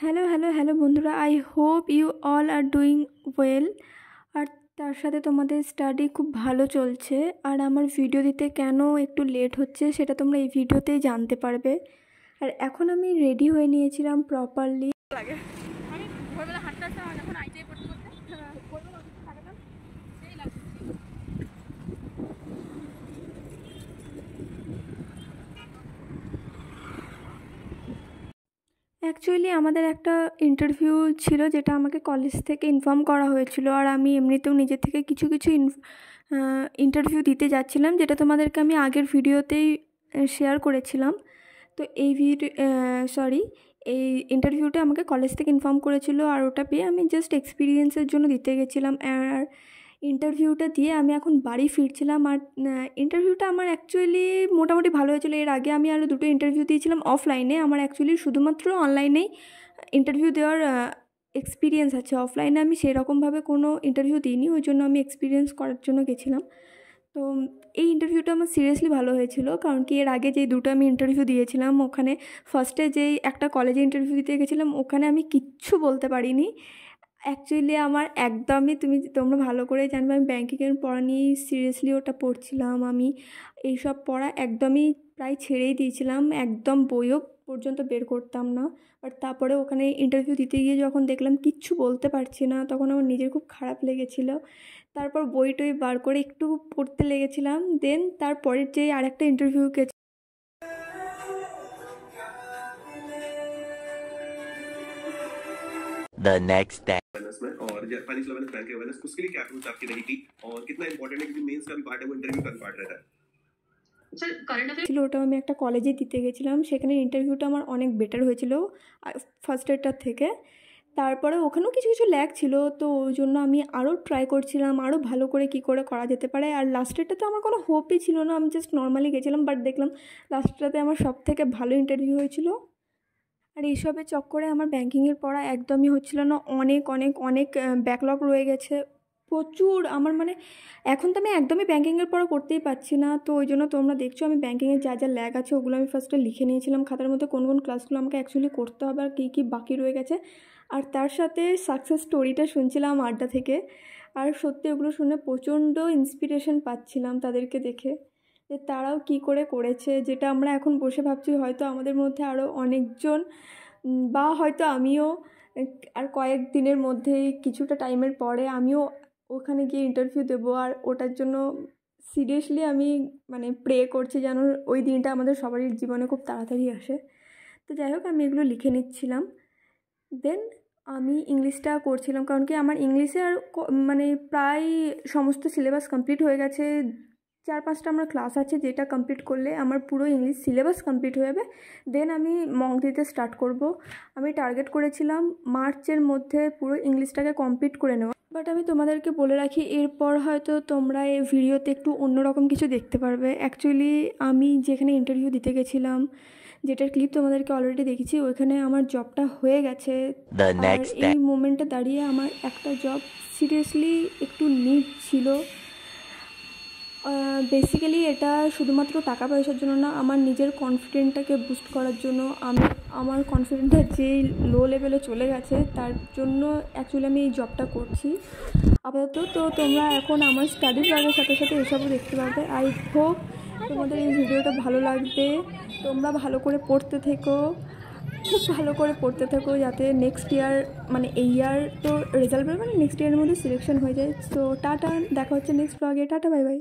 Hello hello hello বন্ধুরা, I hope you all are doing well. আর তার সাথে তোমাদের স্টাডি খুব ভালো চলছে। আর আমার ভিডিও দিতে কেন একটু লেট হচ্ছে সেটা তোমরা এই ভিডিওতেই জানতে পারবে। আর এখন আমি রেডি হয়ে নিয়েছিলাম প্রপারলি। অ্যাকচুয়ালি আমাদের একটা ইন্টারভিউ ছিল, যেটা আমাকে কলেজ থেকে ইনফর্ম করা হয়েছিল। আর আমি এমনিতেও নিজের থেকে কিছু কিছু ইন্টারভিউ দিতে যাচ্ছিলাম, যেটা তোমাদেরকে আমি আগের ভিডিওতেই শেয়ার করেছিলাম। তো এই এই ইন্টারভিউটা আমাকে কলেজ থেকে ইনফর্ম করেছিল, আর ওটা পেয়ে আমি জাস্ট এক্সপিরিয়েন্সের জন্য দিতে গেছিলাম। আর ইন্টারভিউটা দিয়ে আমি এখন বাড়ি ফিরছিলাম। আর ইন্টারভিউটা আমার অ্যাকচুয়ালি মোটামুটি ভালো হয়েছিল। এর আগে আমি আরও দুটো ইন্টারভিউ দিয়েছিলাম অফলাইনে। আমার অ্যাকচুয়ালি শুধুমাত্র অনলাইনেই ইন্টারভিউ দেওয়ার এক্সপিরিয়েন্স আছে। অফলাইনে আমি সেরকমভাবে কোনো ইন্টারভিউ দিইনি, ওই জন্য আমি এক্সপিরিয়েন্স করার জন্য গেছিলাম। তো এই ইন্টারভিউটা আমার সিরিয়াসলি ভালো হয়েছিল, কারণ কি এর আগে যেই দুটো আমি ইন্টারভিউ দিয়েছিলাম, ওখানে ফার্স্টে যেই একটা কলেজে ইন্টারভিউ দিতে গেছিলাম, ওখানে আমি কিচ্ছু বলতে পারিনি। অ্যাকচুয়ালি আমার একদমই তোমরা ভালো করে জানবে, আমি ব্যাঙ্কিংয়ের পড়া নিয়েই সিরিয়াসলি ওটা পড়ছিলাম। আমি এইসব পড়া একদমই প্রায় ছেড়েই দিয়েছিলাম, একদম বইও পর্যন্ত বের করতাম না। বাট তারপরে ওখানে ইন্টারভিউ দিতে গিয়ে যখন দেখলাম কিচ্ছু বলতে পারছি না, তখন আমার নিজের খুব খারাপ লেগেছিলো। তারপর বই টই বার করে একটু পড়তে লেগেছিলাম। দেন তারপরের যেই আরেকটা ইন্টারভিউ গেছে, The next day. में और फाइनेंशियल अवेयरनेस, बैंक अवेयरनेस, उसके लिए क्या अप्रोच आपकी रहेगी और कितना इंपॉर्टेंट है, क्योंकि मेंस का भी पार्ट है वो इंटरव्यू का भी पार्ट रहता है। ছিল ওটা আমি একটা কলেজে দিতে গেছিলাম, সেখানে ইন্টারভিউটা আমার অনেক বেটার হয়েছিল ফার্স্ট ডেটার থেকে। তারপরে ওখানেও কিছু কিছু ল্যাগ ছিল, তো ওই জন্য আমি আরও ট্রাই করছিলাম আরও ভালো করে কী করে করা যেতে পারে। আর লাস্টেরটা তো আমার কোনো হোপই ছিল না, আমি জাস্ট নর্মালি গেছিলাম। বাট দেখলাম লাস্টটাতে আমার সব থেকে ভালো ইন্টারভিউ হয়েছিল। আর এইসবের চক্করে আমার ব্যাঙ্কিংয়ের পড়া একদমই হচ্ছিল না, অনেক অনেক অনেক ব্যাকলগ রয়ে গেছে প্রচুর। আমার মানে এখন তো আমি একদমই ব্যাঙ্কিংয়ের পড়া করতেই পারছি না। তো ওই জন্য তোমরা দেখছো আমি ব্যাঙ্কিংয়ের যা যা ল্যাগ আছে ওগুলো আমি ফার্স্টে লিখে নিয়েছিলাম খাতার মধ্যে, কোন কোন ক্লাসগুলো আমাকে অ্যাকচুয়ালি করতে হবে আর কী কী বাকি রয়ে গেছে। আর তার সাথে সাকসেস স্টোরিটা শুনছিলাম আড্ডা থেকে। আর সত্যি ওগুলো শুনে প্রচণ্ড ইন্সপিরেশন পাচ্ছিলাম তাদেরকে দেখে, যে তারাও কী করে করেছে, যেটা আমরা এখন বসে ভাবছি হয়তো আমাদের মধ্যে আরও অনেকজন, বা হয়তো আমিও আর কয়েক দিনের মধ্যেই কিছুটা টাইমের পরে আমিও ওখানে গিয়ে ইন্টারভিউ দেবো। আর ওটার জন্য সিরিয়াসলি আমি মানে প্রে করছি যেন ওই দিনটা আমাদের সবারই জীবনে খুব তাড়াতাড়ি আসে। তো যাই হোক, আমি এগুলো লিখে নিচ্ছিলাম। দেন আমি ইংলিশটা করছিলাম, কারণ কি আমার ইংলিশে আর মানে প্রায় সমস্ত সিলেবাস কমপ্লিট হয়ে গেছে। 4-5টা আমার ক্লাস আছে, যেটা কমপ্লিট করলে আমার পুরো ইংলিশ সিলেবাস কমপ্লিট হয়ে যাবে। দেন আমি মক দিতে স্টার্ট করব। আমি টার্গেট করেছিলাম মার্চের মধ্যে পুরো ইংলিশটাকে কমপ্লিট করে নেওয়া। বাট আমি তোমাদেরকে বলে রাখি, এরপর হয়তো তোমরা এই ভিডিওতে একটু অন্যরকম কিছু দেখতে পারবে। অ্যাকচুয়ালি আমি যেখানে ইন্টারভিউ দিতে গেছিলাম, যেটার ক্লিপ তোমাদেরকে অলরেডি দেখেছি, ওইখানে আমার জবটা হয়ে গেছে। আর এই মোমেন্টে দাঁড়িয়ে আমার একটা জব সিরিয়াসলি একটু নিড ছিল। বেসিক্যালি এটা শুধুমাত্র টাকা পয়সার জন্য না, আমার নিজের কনফিডেন্টটাকে বুস্ট করার জন্য। আমার কনফিডেন্টটা যেই লো লেভেলে চলে গেছে, তার জন্য অ্যাকচুয়ালি আমি এই জবটা করছি আপাতত। তো তোমরা এখন আমার স্টাডি ব্লগের সাথে সাথে এসবও দেখতে পাবে। আই হোপ তোমাদের এই ভিডিওটা ভালো লাগবে। তোমরা ভালো করে পড়তে থেকো, খুব ভালো করে পড়তে থাকো, যাতে নেক্সট ইয়ার মানে এই ইয়ার তো রেজাল্ট বেরোবে না, নেক্সট ইয়ারের মধ্যে সিলেকশন হয়ে যায়। তো টাটা, দেখা হচ্ছে নেক্সট ব্লগে। Tata, bye bye.